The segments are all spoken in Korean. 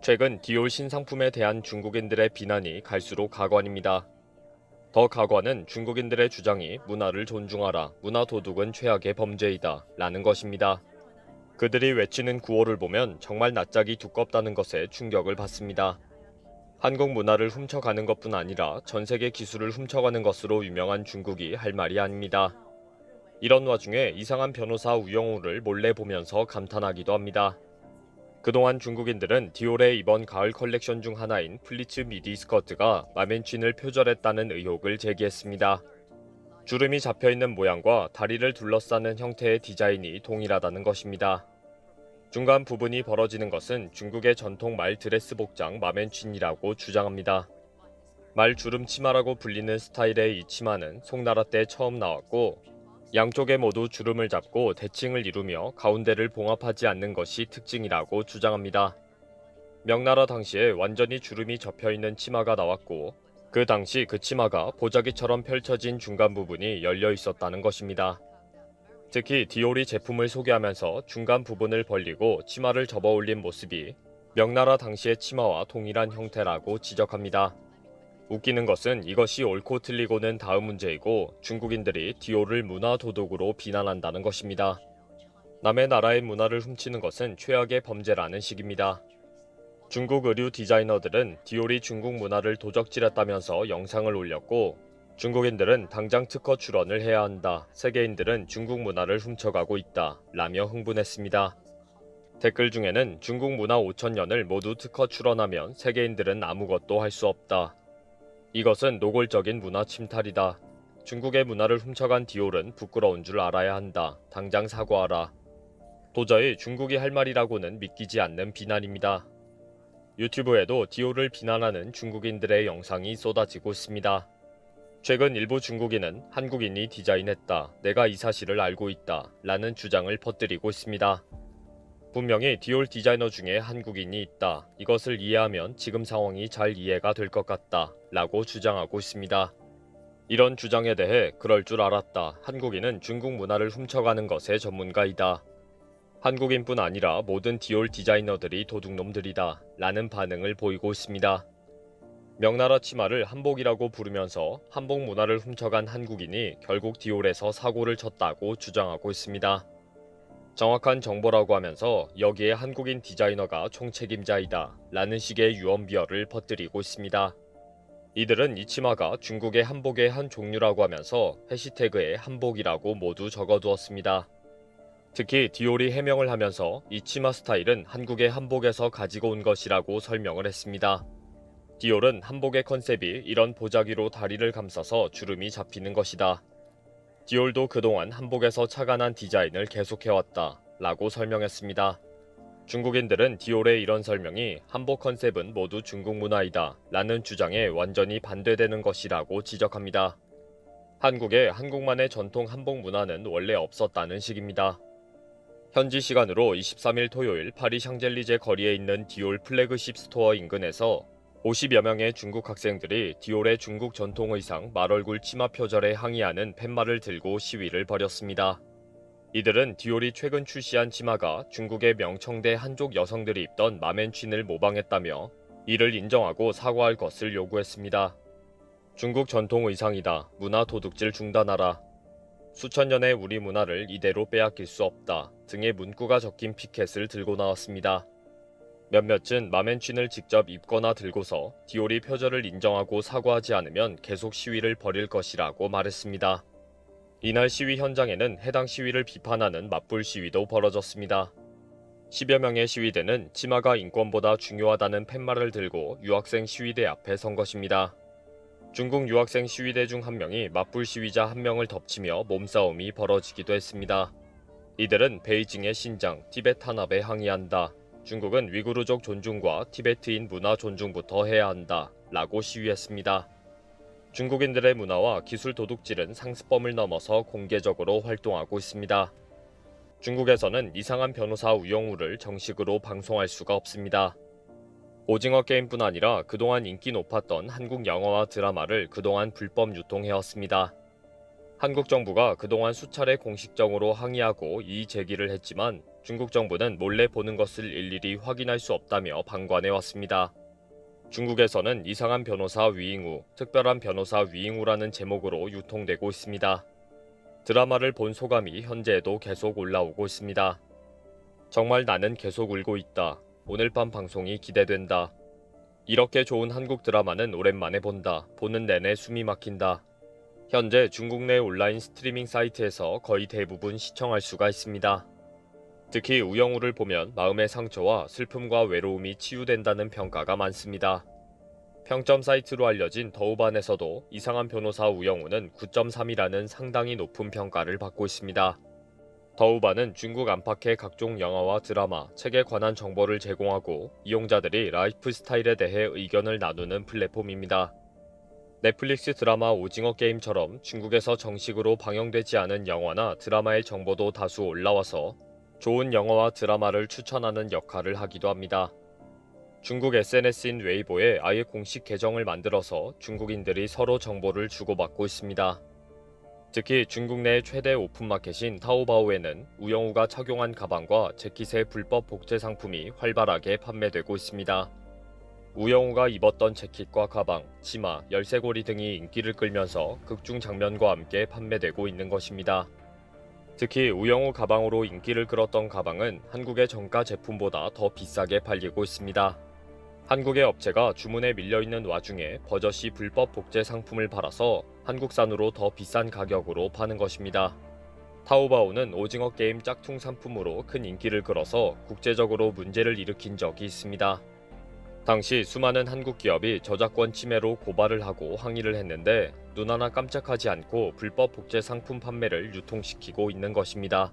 최근 디올 신상품에 대한 중국인들의 비난이 갈수록 가관입니다. 더 가관은 중국인들의 주장이 문화를 존중하라, 문화 도둑은 최악의 범죄이다 라는 것입니다. 그들이 외치는 구호를 보면 정말 낯짝이 두껍다는 것에 충격을 받습니다. 한국 문화를 훔쳐가는 것뿐 아니라 전 세계 기술을 훔쳐가는 것으로 유명한 중국이 할 말이 아닙니다. 이런 와중에 이상한 변호사 우영우를 몰래 보면서 감탄하기도 합니다. 그동안 중국인들은 디올의 이번 가을 컬렉션 중 하나인 플리츠 미디 스커트가 마맨퀸을 표절했다는 의혹을 제기했습니다. 주름이 잡혀있는 모양과 다리를 둘러싸는 형태의 디자인이 동일하다는 것입니다. 중간 부분이 벌어지는 것은 중국의 전통 말 드레스 복장 마맨퀸이라고 주장합니다. 말 주름 치마라고 불리는 스타일의 이 치마는 송나라 때 처음 나왔고 양쪽에 모두 주름을 잡고 대칭을 이루며 가운데를 봉합하지 않는 것이 특징이라고 주장합니다. 명나라 당시에 완전히 주름이 접혀있는 치마가 나왔고 그 당시 그 치마가 보자기처럼 펼쳐진 중간 부분이 열려 있었다는 것입니다. 특히 디올이 제품을 소개하면서 중간 부분을 벌리고 치마를 접어 올린 모습이 명나라 당시의 치마와 동일한 형태라고 지적합니다. 웃기는 것은 이것이 옳고 틀리고는 다음 문제이고 중국인들이 디올을 문화 도둑으로 비난한다는 것입니다. 남의 나라의 문화를 훔치는 것은 최악의 범죄라는 식입니다. 중국 의류 디자이너들은 디올이 중국 문화를 도적질했다면서 영상을 올렸고 중국인들은 당장 특허 출원을 해야 한다. 세계인들은 중국 문화를 훔쳐가고 있다. 라며 흥분했습니다. 댓글 중에는 중국 문화 5,000년을 모두 특허 출원하면 세계인들은 아무것도 할 수 없다. 이것은 노골적인 문화 침탈이다. 중국의 문화를 훔쳐간 디올은 부끄러운 줄 알아야 한다. 당장 사과하라. 도저히 중국이 할 말이라고는 믿기지 않는 비난입니다. 유튜브에도 디올을 비난하는 중국인들의 영상이 쏟아지고 있습니다. 최근 일부 중국인은 한국인이 디자인했다. 내가 이 사실을 알고 있다. 라는 주장을 퍼뜨리고 있습니다. 분명히 디올 디자이너 중에 한국인이 있다. 이것을 이해하면 지금 상황이 잘 이해가 될 것 같다. 라고 주장하고 있습니다. 이런 주장에 대해 그럴 줄 알았다. 한국인은 중국 문화를 훔쳐가는 것의 전문가이다. 한국인뿐 아니라 모든 디올 디자이너들이 도둑놈들이다. 라는 반응을 보이고 있습니다. 명나라 치마를 한복이라고 부르면서 한복 문화를 훔쳐간 한국인이 결국 디올에서 사고를 쳤다고 주장하고 있습니다. 정확한 정보라고 하면서 여기에 한국인 디자이너가 총책임자이다 라는 식의 유언비어를 퍼뜨리고 있습니다. 이들은 이 치마가 중국의 한복의 한 종류라고 하면서 해시태그에 한복이라고 모두 적어두었습니다. 특히 디올이 해명을 하면서 이 치마 스타일은 한국의 한복에서 가지고 온 것이라고 설명을 했습니다. 디올은 한복의 컨셉이 이런 보자기로 다리를 감싸서 주름이 잡히는 것이다. 디올도 그동안 한복에서 착안한 디자인을 계속해왔다 라고 설명했습니다. 중국인들은 디올의 이런 설명이 한복 컨셉은 모두 중국 문화이다 라는 주장에 완전히 반대되는 것이라고 지적합니다. 한국에 한국만의 전통 한복 문화는 원래 없었다는 식입니다. 현지 시간으로 23일 토요일 파리 샹젤리제 거리에 있는 디올 플래그십 스토어 인근에서 50여 명의 중국 학생들이 디올의 중국 전통 의상 말얼굴 치마 표절에 항의하는 팻말을 들고 시위를 벌였습니다. 이들은 디올이 최근 출시한 치마가 중국의 명청대 한족 여성들이 입던 마맨퀸을 모방했다며 이를 인정하고 사과할 것을 요구했습니다. 중국 전통 의상이다. 문화 도둑질 중단하라. 수천 년의 우리 문화를 이대로 빼앗길 수 없다. 등의 문구가 적힌 피켓을 들고 나왔습니다. 몇몇은 마맨퀸을 직접 입거나 들고서 디올이 표절을 인정하고 사과하지 않으면 계속 시위를 벌일 것이라고 말했습니다. 이날 시위 현장에는 해당 시위를 비판하는 맞불 시위도 벌어졌습니다. 10여 명의 시위대는 치마가 인권보다 중요하다는 팻말을 들고 유학생 시위대 앞에 선 것입니다. 중국 유학생 시위대 중 한 명이 맞불 시위자 한 명을 덮치며 몸싸움이 벌어지기도 했습니다. 이들은 베이징의 신장, 티베트 탄압에 항의한다. 중국은 위구르족 존중과 티베트인 문화 존중부터 해야 한다 라고 시위했습니다. 중국인들의 문화와 기술 도둑질은 상습범을 넘어서 공개적으로 활동하고 있습니다. 중국에서는 이상한 변호사 우영우를 정식으로 방송할 수가 없습니다. 오징어 게임뿐 아니라 그동안 인기 높았던 한국 영화와 드라마를 그동안 불법 유통해왔습니다. 한국 정부가 그동안 수차례 공식적으로 항의하고 이의 제기를 했지만 중국 정부는 몰래 보는 것을 일일이 확인할 수 없다며 방관해왔습니다. 중국에서는 이상한 변호사 위잉우, 특별한 변호사 위잉우라는 제목으로 유통되고 있습니다. 드라마를 본 소감이 현재에도 계속 올라오고 있습니다. 정말 나는 계속 울고 있다. 오늘 밤 방송이 기대된다. 이렇게 좋은 한국 드라마는 오랜만에 본다. 보는 내내 숨이 막힌다. 현재 중국 내 온라인 스트리밍 사이트에서 거의 대부분 시청할 수가 있습니다. 특히 우영우를 보면 마음의 상처와 슬픔과 외로움이 치유된다는 평가가 많습니다. 평점 사이트로 알려진 더우반에서도 이상한 변호사 우영우는 9.3이라는 상당히 높은 평가를 받고 있습니다. 더우반은 중국 안팎의 각종 영화와 드라마, 책에 관한 정보를 제공하고 이용자들이 라이프 스타일에 대해 의견을 나누는 플랫폼입니다. 넷플릭스 드라마 오징어 게임처럼 중국에서 정식으로 방영되지 않은 영화나 드라마의 정보도 다수 올라와서 좋은 영화와 드라마를 추천하는 역할을 하기도 합니다. 중국 SNS인 웨이보에 아예 공식 계정을 만들어서 중국인들이 서로 정보를 주고받고 있습니다. 특히 중국 내 최대 오픈마켓인 타오바오에는 우영우가 착용한 가방과 재킷의 불법 복제 상품이 활발하게 판매되고 있습니다. 우영우가 입었던 재킷과 가방, 치마, 열쇠고리 등이 인기를 끌면서 극중 장면과 함께 판매되고 있는 것입니다. 특히 우영우 가방으로 인기를 끌었던 가방은 한국의 정가 제품보다 더 비싸게 팔리고 있습니다. 한국의 업체가 주문에 밀려있는 와중에 버젓이 불법 복제 상품을 팔아서 한국산으로 더 비싼 가격으로 파는 것입니다. 타오바오는 오징어 게임 짝퉁 상품으로 큰 인기를 끌어서 국제적으로 문제를 일으킨 적이 있습니다. 당시 수많은 한국 기업이 저작권 침해로 고발을 하고 항의를 했는데 눈 하나 깜짝하지 않고 불법 복제 상품 판매를 유통시키고 있는 것입니다.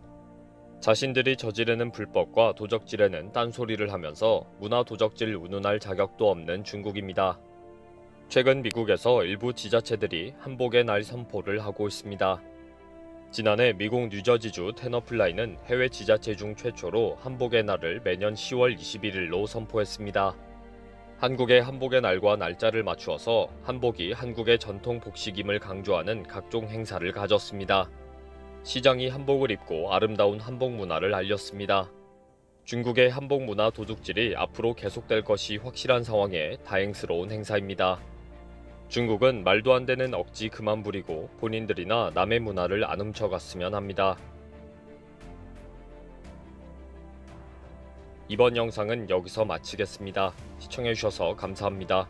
자신들이 저지르는 불법과 도적질에는 딴소리를 하면서 문화 도적질 운운할 자격도 없는 중국입니다. 최근 미국에서 일부 지자체들이 한복의 날 선포를 하고 있습니다. 지난해 미국 뉴저지주 테너플라이는 해외 지자체 중 최초로 한복의 날을 매년 10월 21일로 선포했습니다. 한국의 한복의 날과 날짜를 맞추어서 한복이 한국의 전통 복식임을 강조하는 각종 행사를 가졌습니다. 시장이 한복을 입고 아름다운 한복 문화를 알렸습니다. 중국의 한복 문화 도둑질이 앞으로 계속될 것이 확실한 상황에 다행스러운 행사입니다. 중국은 말도 안 되는 억지 그만 부리고 본인들이나 남의 문화를 안 훔쳐갔으면 합니다. 이번 영상은 여기서 마치겠습니다. 시청해주셔서 감사합니다.